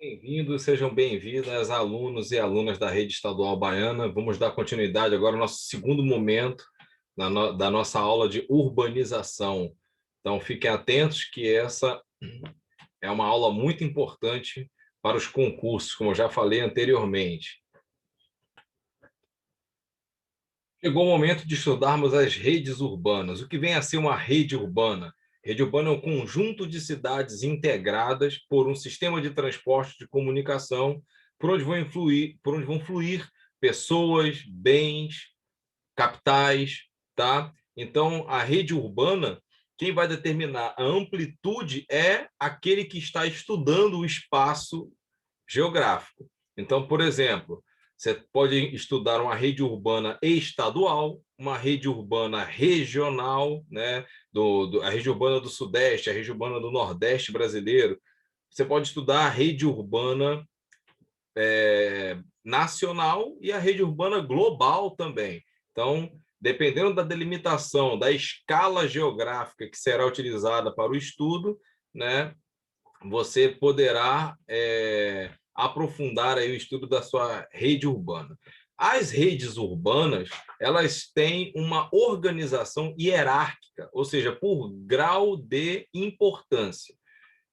Bem-vindos, sejam bem-vindas, alunos e alunas da Rede Estadual Baiana. Vamos dar continuidade agora ao nosso segundo momento da nossa aula de urbanização. Então, fiquem atentos que essa é uma aula muito importante para os concursos, como eu já falei anteriormente. Chegou o momento de estudarmos as redes urbanas. O que vem a ser uma rede urbana? Rede urbana é um conjunto de cidades integradas por um sistema de transporte de comunicação por onde vão fluir pessoas, bens, capitais, tá? Então, a rede urbana, quem vai determinar a amplitude é aquele que está estudando o espaço geográfico. Então, por exemplo, você pode estudar uma rede urbana estadual, uma rede urbana regional, né? A rede urbana do Sudeste, a rede urbana do Nordeste brasileiro. Você pode estudar a rede urbana nacional e a rede urbana global também. Então, dependendo da delimitação, da escala geográfica que será utilizada para o estudo, né, você poderá aprofundar aí o estudo da sua rede urbana. As redes urbanas, elas têm uma organização hierárquica, ou seja, por grau de importância.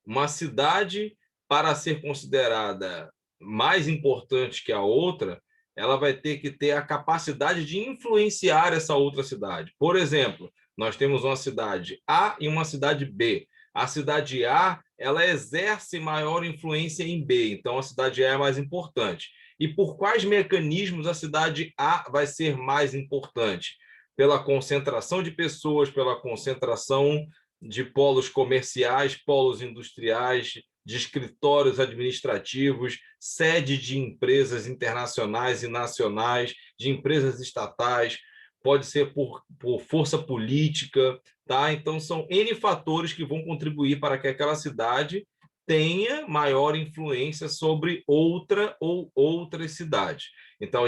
Uma cidade, para ser considerada mais importante que a outra, ela vai ter que ter a capacidade de influenciar essa outra cidade. Por exemplo, nós temos uma cidade A e uma cidade B. A cidade A, ela exerce maior influência em B, então a cidade A é mais importante. E por quais mecanismos a cidade A vai ser mais importante? Pela concentração de pessoas, pela concentração de polos comerciais, polos industriais, de escritórios administrativos, sede de empresas internacionais e nacionais, de empresas estatais, pode ser por força política, tá? Então, são N fatores que vão contribuir para que aquela cidade tenha maior influência sobre outra ou outras cidades. Então,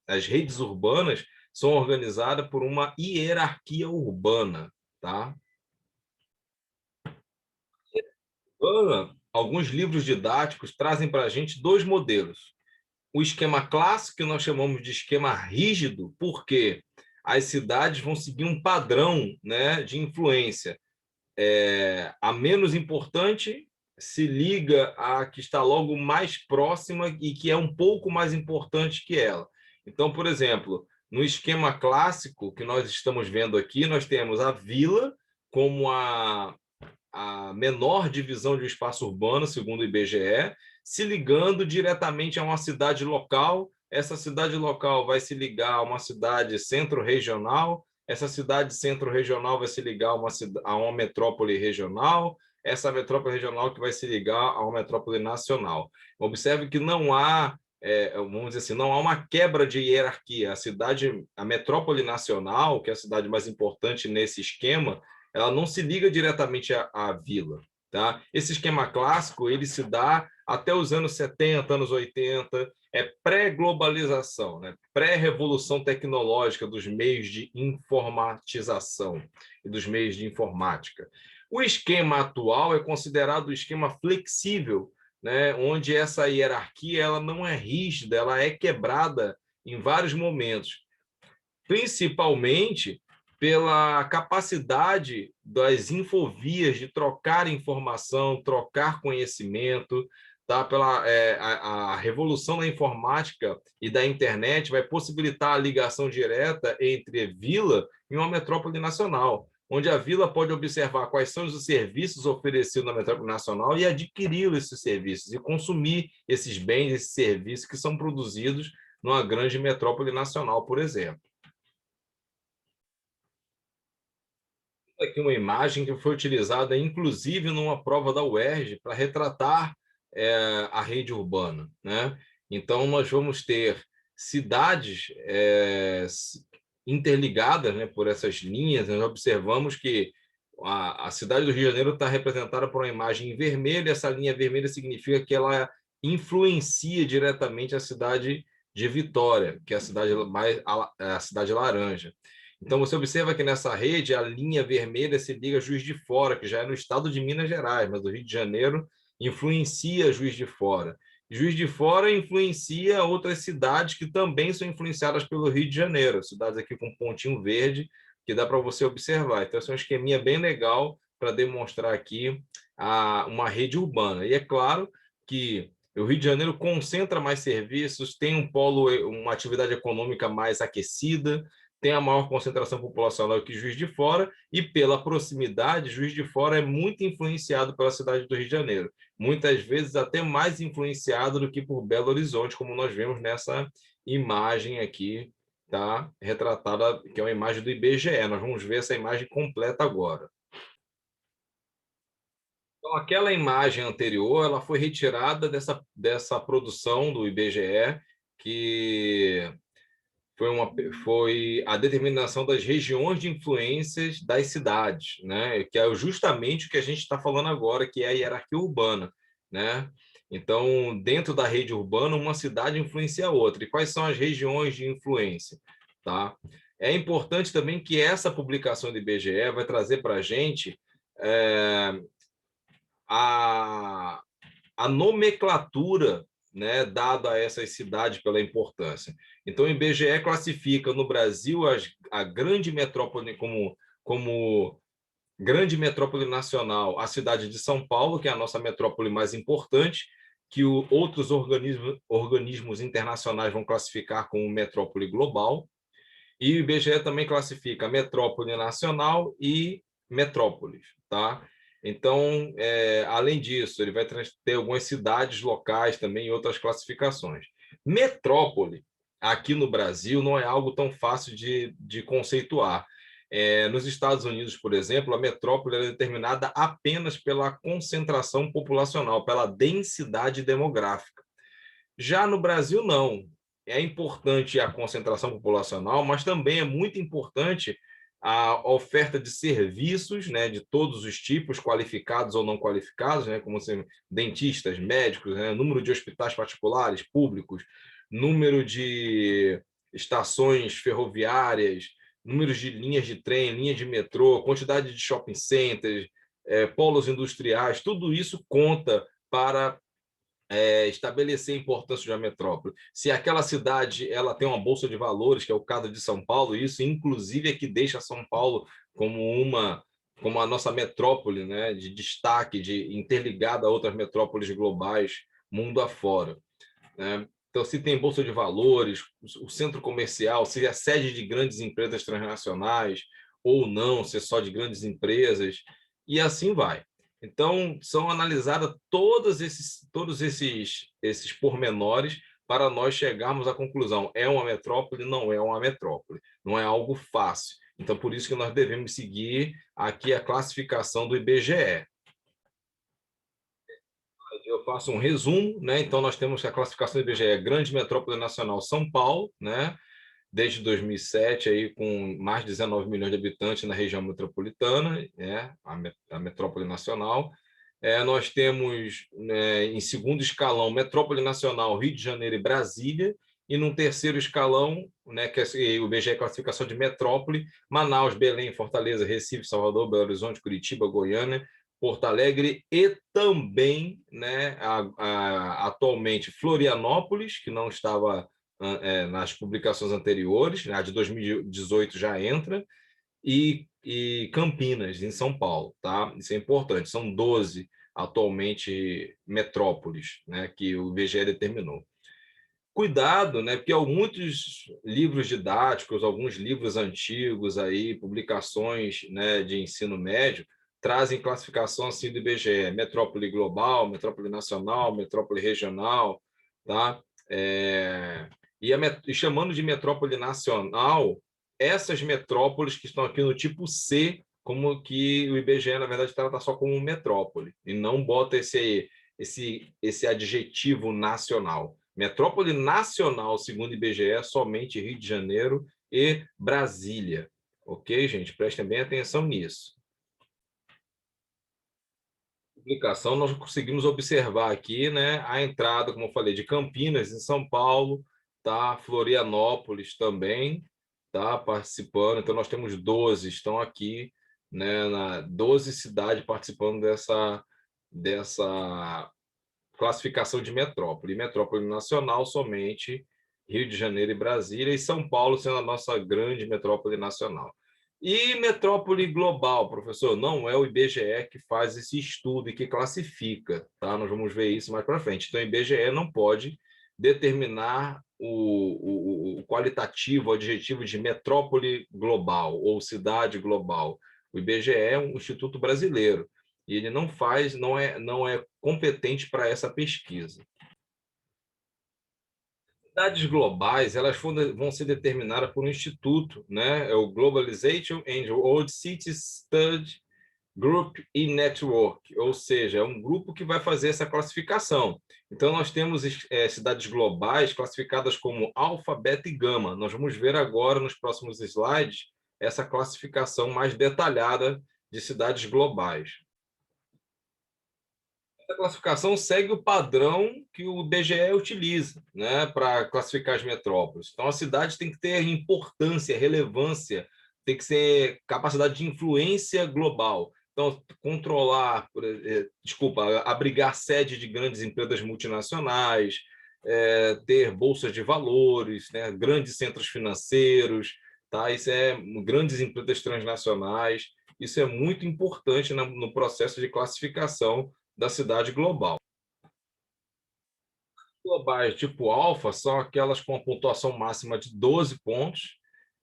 as redes urbanas são organizadas por uma hierarquia urbana, tá? Alguns livros didáticos trazem para a gente dois modelos. O esquema clássico, que nós chamamos de esquema rígido, porque as cidades vão seguir um padrão, né, de influência. A menos importante se liga à que está logo mais próxima e que é um pouco mais importante que ela. Então, por exemplo, no esquema clássico que nós estamos vendo aqui, nós temos a vila como a menor divisão de um espaço urbano, segundo o IBGE, se ligando diretamente a uma cidade local. Essa cidade local vai se ligar a uma cidade centro-regional, essa cidade centro-regional vai se ligar a uma metrópole regional, essa metrópole regional que vai se ligar a uma metrópole nacional. Observe que não há, vamos dizer assim, não há uma quebra de hierarquia. A metrópole nacional, que é a cidade mais importante nesse esquema, ela não se liga diretamente à vila. Tá? Esse esquema clássico ele se dá até os anos 70, anos 80, é pré-globalização, né? Pré-revolução tecnológica dos meios de informatização e dos meios de informática. O esquema atual é considerado o esquema flexível, né? Onde essa hierarquia ela não é rígida, ela é quebrada em vários momentos, principalmente pela capacidade das infovias de trocar informação, trocar conhecimento, tá? A revolução da informática e da internet vai possibilitar a ligação direta entre vila e uma metrópole nacional, onde a vila pode observar quais são os serviços oferecidos na metrópole nacional e adquirir esses serviços e consumir esses bens, esses serviços que são produzidos numa grande metrópole nacional, por exemplo. Aqui uma imagem que foi utilizada, inclusive, numa prova da UERJ para retratar a rede urbana, né? Então, nós vamos ter cidades interligadas, né, por essas linhas. Nós observamos que a cidade do Rio de Janeiro está representada por uma imagem em vermelho. Essa linha vermelha significa que ela influencia diretamente a cidade de Vitória, que é a cidade laranja. Então, você observa que nessa rede, a linha vermelha se liga a Juiz de Fora, que já é no estado de Minas Gerais, mas o Rio de Janeiro influencia Juiz de Fora. Juiz de Fora influencia outras cidades que também são influenciadas pelo Rio de Janeiro, cidades aqui com pontinho verde, que dá para você observar. Então, esse é um esqueminha bem legal para demonstrar aqui uma rede urbana. E é claro que o Rio de Janeiro concentra mais serviços, tem um polo, uma atividade econômica mais aquecida, tem a maior concentração populacional que Juiz de Fora, e pela proximidade, Juiz de Fora é muito influenciado pela cidade do Rio de Janeiro, muitas vezes até mais influenciado do que por Belo Horizonte, como nós vemos nessa imagem aqui, tá? Retratada, que é uma imagem do IBGE. Nós vamos ver essa imagem completa agora. Então, aquela imagem anterior, ela foi retirada dessa produção do IBGE, que foi a determinação das regiões de influências das cidades, né? Que é justamente o que a gente está falando agora, que é a hierarquia urbana, né? Então, dentro da rede urbana, uma cidade influencia a outra. E quais são as regiões de influência? Tá? É importante também que essa publicação do IBGE vai trazer para a gente a, a nomenclatura, né, dada a essas cidades pela importância. Então, o IBGE classifica no Brasil a grande metrópole como grande metrópole nacional, a cidade de São Paulo, que é a nossa metrópole mais importante, que outros organismos internacionais vão classificar como metrópole global, e o IBGE também classifica metrópole nacional e metrópoles, tá? Então, além disso, ele vai ter algumas cidades locais também e outras classificações. Metrópole, aqui no Brasil, não é algo tão fácil de conceituar. Nos Estados Unidos, por exemplo, a metrópole é determinada apenas pela concentração populacional, pela densidade demográfica. Já no Brasil, não. É importante a concentração populacional, mas também é muito importante a oferta de serviços, né, de todos os tipos, qualificados ou não qualificados, né, como dentistas, médicos, né, número de hospitais particulares, públicos, número de estações ferroviárias, números de linhas de trem, linhas de metrô, quantidade de shopping centers, polos industriais, tudo isso conta para estabelecer a importância de uma metrópole. Se aquela cidade ela tem uma bolsa de valores, que é o caso de São Paulo, isso inclusive é que deixa São Paulo como a nossa metrópole, né, de destaque, de interligada a outras metrópoles globais, mundo afora, né? Então, se tem bolsa de valores, o centro comercial, se é sede de grandes empresas transnacionais ou não, se é só de grandes empresas, e assim vai. Então, são analisadas todos esses pormenores para nós chegarmos à conclusão: é uma metrópole, não é uma metrópole, não é algo fácil. Então, por isso que nós devemos seguir aqui a classificação do IBGE. Eu faço um resumo, né? Então, nós temos a classificação do IBGE, Grande Metrópole Nacional São Paulo, né? Desde 2007, aí, com mais de 19 milhões de habitantes na região metropolitana, né? A metrópole nacional. Nós temos, né, em segundo escalão, Metrópole Nacional, Rio de Janeiro e Brasília, e num terceiro escalão, né, que é o IBGE classificação de metrópole, Manaus, Belém, Fortaleza, Recife, Salvador, Belo Horizonte, Curitiba, Goiânia, Porto Alegre e também, né, atualmente, Florianópolis, que não estava nas publicações anteriores, né, a de 2018 já entra, e Campinas, em São Paulo, tá? Isso é importante. São 12 atualmente metrópoles, né, que o IBGE determinou. Cuidado, né, porque muitos livros didáticos, alguns livros antigos aí, publicações, né, de ensino médio, trazem classificação assim do IBGE: metrópole global, metrópole nacional, metrópole regional, tá? E chamando de metrópole nacional essas metrópoles que estão aqui no tipo C, como que o IBGE, na verdade, trata só como metrópole, e não bota esse adjetivo nacional. Metrópole nacional, segundo o IBGE, é somente Rio de Janeiro e Brasília. Ok, gente? Prestem bem atenção nisso. Publicação, nós conseguimos observar aqui, né, a entrada, como eu falei, de Campinas, em São Paulo, tá? Florianópolis também, tá? Participando. Então, nós temos 12, estão aqui, né, 12 cidades participando dessa classificação de metrópole. Metrópole nacional somente Rio de Janeiro e Brasília, e São Paulo sendo a nossa grande metrópole nacional. E metrópole global, professor, não é o IBGE que faz esse estudo e que classifica, tá? Nós vamos ver isso mais para frente. Então, o IBGE não pode determinar o qualitativo, o adjetivo de metrópole global ou cidade global. O IBGE é um instituto brasileiro e ele não faz, não é competente para essa pesquisa. Cidades globais, elas vão ser determinadas por um instituto, né? É o Globalization and World Cities Study Group e Network, ou seja, é um grupo que vai fazer essa classificação. Então, nós temos cidades globais classificadas como alfa, beta e gama. Nós vamos ver agora, nos próximos slides, essa classificação mais detalhada de cidades globais. Essa classificação segue o padrão que o IBGE utiliza, né, para classificar as metrópoles. Então, a cidade tem que ter importância, relevância, tem que ser capacidade de influência global. Então, controlar, abrigar sede de grandes empresas multinacionais, ter bolsas de valores, né, grandes centros financeiros, tá? Isso é grandes empresas transnacionais. Isso é muito importante no processo de classificação da cidade global. Globais tipo alfa são aquelas com a pontuação máxima de 12 pontos.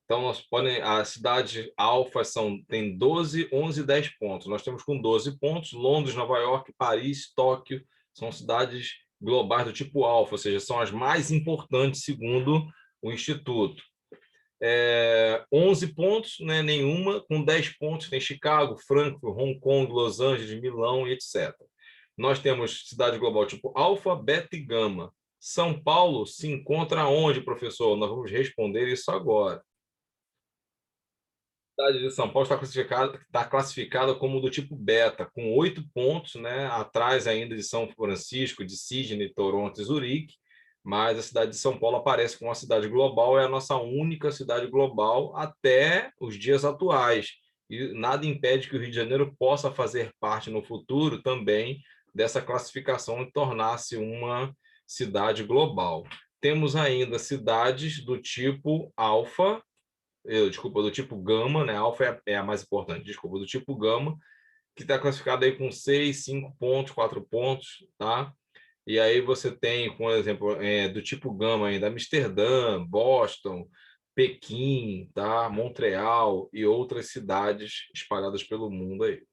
Então, as cidades alfa tem 12, 11 e 10 pontos. Nós temos com 12 pontos, Londres, Nova York, Paris, Tóquio, são cidades globais do tipo alfa, ou seja, são as mais importantes segundo o Instituto. 11 pontos, né, nenhuma, com 10 pontos tem Chicago, Frankfurt, Hong Kong, Los Angeles, Milão, etc. Nós temos cidade global tipo alfa, beta e gama. São Paulo se encontra onde, professor? Nós vamos responder isso agora. A cidade de São Paulo está classificada como do tipo beta, com 8 pontos, né? Atrás ainda de São Francisco, de Sydney, Toronto e Zurique, mas a cidade de São Paulo aparece como uma cidade global, é a nossa única cidade global até os dias atuais. E nada impede que o Rio de Janeiro possa fazer parte no futuro também dessa classificação e tornar-se uma cidade global. Temos ainda cidades do tipo alfa, do tipo gama, né? Alfa é a mais importante, desculpa, do tipo gama, que está classificada aí com 6, 5 pontos, 4 pontos, tá? E aí você tem, por exemplo, do tipo gama ainda, Amsterdã, Boston, Pequim, tá? Montreal e outras cidades espalhadas pelo mundo aí.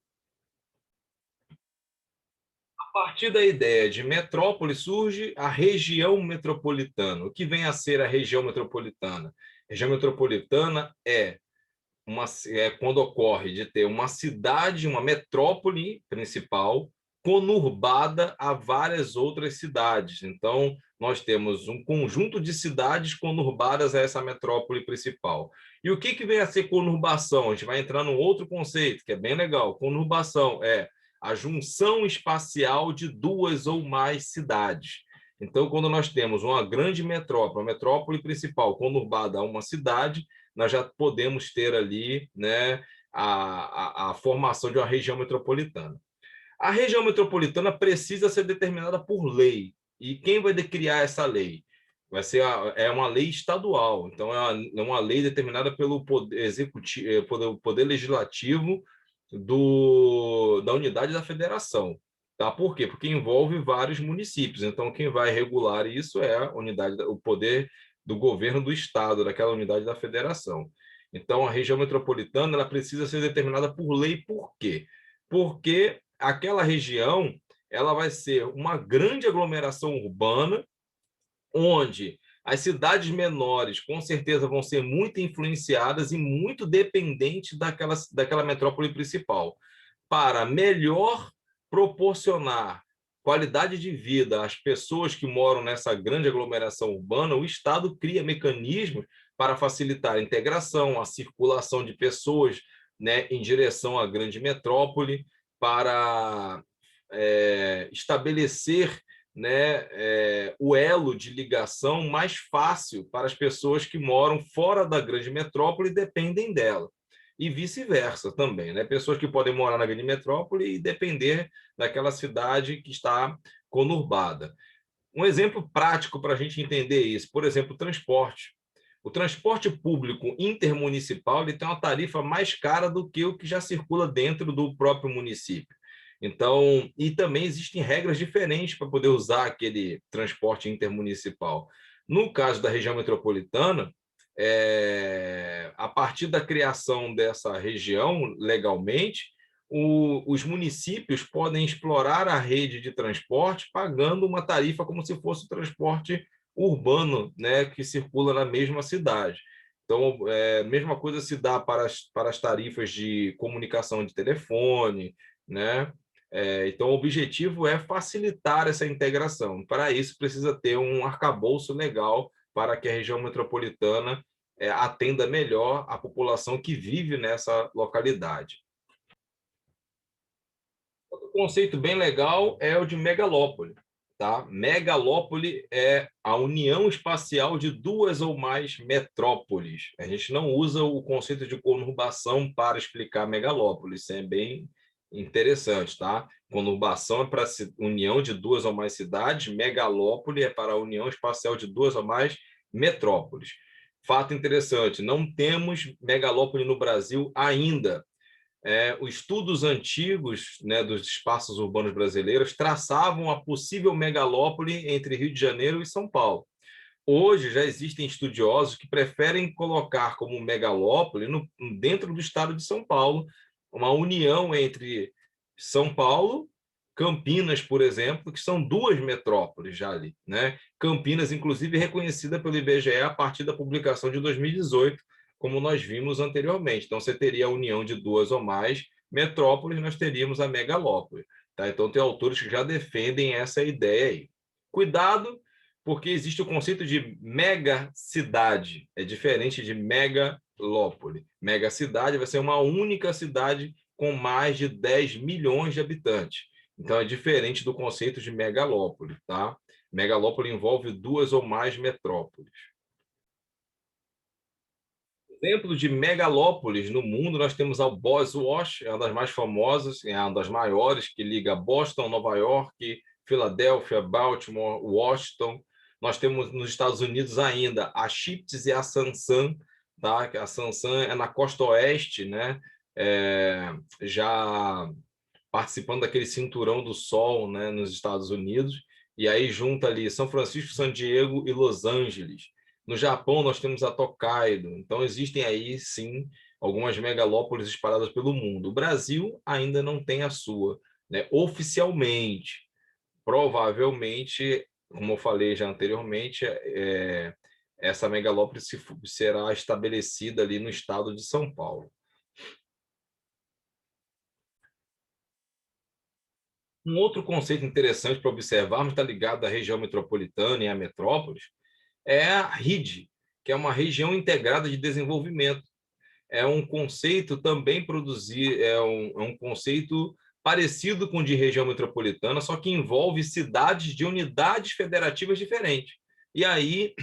A partir da ideia de metrópole surge a região metropolitana. O que vem a ser a região metropolitana? A região metropolitana é quando ocorre de ter uma cidade, uma metrópole principal, conurbada a várias outras cidades. Então, nós temos um conjunto de cidades conurbadas a essa metrópole principal. E o que vem a ser conurbação? A gente vai entrar num outro conceito, que é bem legal. Conurbação é a junção espacial de duas ou mais cidades. Então, quando nós temos uma grande metrópole, a metrópole principal conurbada a uma cidade, nós já podemos ter ali, né, a formação de uma região metropolitana. A região metropolitana precisa ser determinada por lei. E quem vai criar essa lei? É uma lei estadual, então é uma lei determinada pelo poder executivo, poder legislativo da unidade da federação. Tá? Por quê? Porque envolve vários municípios. Então, quem vai regular isso é a unidade, o poder do governo do estado, daquela unidade da federação. Então, a região metropolitana ela precisa ser determinada por lei. Por quê? Porque aquela região ela vai ser uma grande aglomeração urbana, onde as cidades menores, com certeza, vão ser muito influenciadas e muito dependentes daquela metrópole principal, para melhor proporcionar qualidade de vida às pessoas que moram nessa grande aglomeração urbana. O Estado cria mecanismos para facilitar a integração, a circulação de pessoas, né, em direção à grande metrópole, para estabelecer, né, o elo de ligação mais fácil para as pessoas que moram fora da grande metrópole e dependem dela. e vice-versa também, né? Pessoas que podem morar na grande metrópole e depender daquela cidade que está conurbada. Um exemplo prático para a gente entender isso, por exemplo, o transporte. O transporte público intermunicipal ele tem uma tarifa mais cara do que o que já circula dentro do próprio município. Então, e também existem regras diferentes para poder usar aquele transporte intermunicipal. No caso da região metropolitana, a partir da criação dessa região legalmente, os municípios podem explorar a rede de transporte pagando uma tarifa como se fosse o transporte urbano, né, que circula na mesma cidade. Então, mesma coisa se dá para as tarifas de comunicação de telefone, né? Então, o objetivo é facilitar essa integração. Para isso, precisa ter um arcabouço legal para que a região metropolitana atenda melhor a população que vive nessa localidade. Outro conceito bem legal é o de megalópole. Tá? Megalópole é a união espacial de duas ou mais metrópoles. A gente não usa o conceito de conurbação para explicar megalópole. Isso é bem interessante, tá? Conurbação é para a união de duas ou mais cidades, megalópole é para a união espacial de duas ou mais metrópoles. Fato interessante, não temos megalópole no Brasil ainda. Os estudos antigos, né, dos espaços urbanos brasileiros traçavam a possível megalópole entre Rio de Janeiro e São Paulo. Hoje já existem estudiosos que preferem colocar como megalópole dentro do estado de São Paulo, uma união entre São Paulo, Campinas, por exemplo, que são duas metrópoles já ali, né? Campinas, inclusive, reconhecida pelo IBGE a partir da publicação de 2018, como nós vimos anteriormente. Então, você teria a união de duas ou mais metrópoles, nós teríamos a megalópole. Tá? Então, tem autores que já defendem essa ideia aí. Cuidado, porque existe o conceito de megacidade, é diferente de megalópole. Megacidade vai ser uma única cidade com mais de 10 milhões de habitantes. Então, é diferente do conceito de megalópole, tá? Megalópole envolve duas ou mais metrópoles. Exemplo de megalópolis no mundo, nós temos a Boswash, é uma das mais famosas, é uma das maiores, que liga Boston, Nova York, Filadélfia, Baltimore, Washington. Nós temos nos Estados Unidos ainda a Chips e a Sansan, tá? A Sansan é na costa oeste, né? Já participando daquele cinturão do sol, né, nos Estados Unidos, e aí junta ali São Francisco, San Diego e Los Angeles. No Japão, nós temos a Tokaido. Então, existem aí, sim, algumas megalópolis espalhadas pelo mundo. O Brasil ainda não tem a sua, né, oficialmente. Provavelmente, como eu falei já anteriormente, essa megalópole será estabelecida ali no estado de São Paulo. Um outro conceito interessante para observarmos, está ligado à região metropolitana e à metrópoles, é a RID, que é uma região integrada de desenvolvimento. É um conceito também é um conceito parecido com o de região metropolitana, só que envolve cidades de unidades federativas diferentes. E aí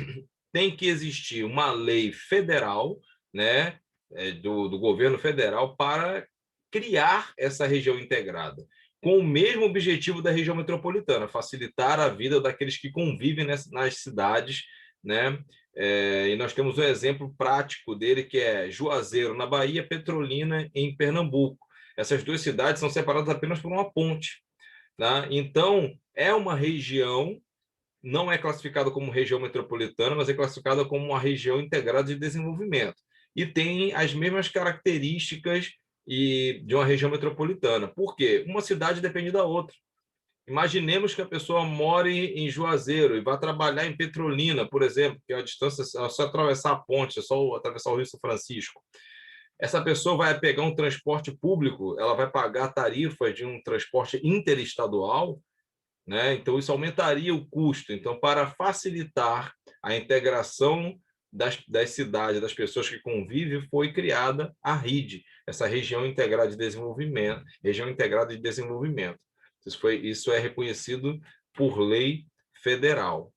tem que existir uma lei federal, né, do governo federal para criar essa região integrada, com o mesmo objetivo da região metropolitana, facilitar a vida daqueles que convivem nas cidades, né? E nós temos um exemplo prático dele, que é Juazeiro, na Bahia, Petrolina, em Pernambuco. Essas duas cidades são separadas apenas por uma ponte. Tá? Então, é uma região, não é classificada como região metropolitana, mas é classificada como uma região integrada de desenvolvimento. E tem as mesmas características de uma região metropolitana. Por quê? Uma cidade depende da outra. Imaginemos que a pessoa more em Juazeiro e vá trabalhar em Petrolina, por exemplo, que é a distância, é só atravessar a ponte, é só atravessar o Rio São Francisco. Essa pessoa vai pegar um transporte público, ela vai pagar a tarifa de um transporte interestadual, né? Então, isso aumentaria o custo. Então, para facilitar a integração das cidades, das pessoas que convivem, foi criada a RID, essa região integrada de desenvolvimento, região integrada de desenvolvimento. Isso é reconhecido por lei federal.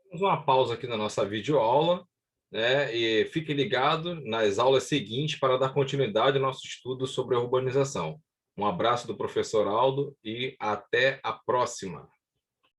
Vamos uma pausa aqui na nossa videoaula, né? E fique ligado nas aulas seguintes para dar continuidade ao nosso estudo sobre a urbanização. Um abraço do professor Aldo e até a próxima.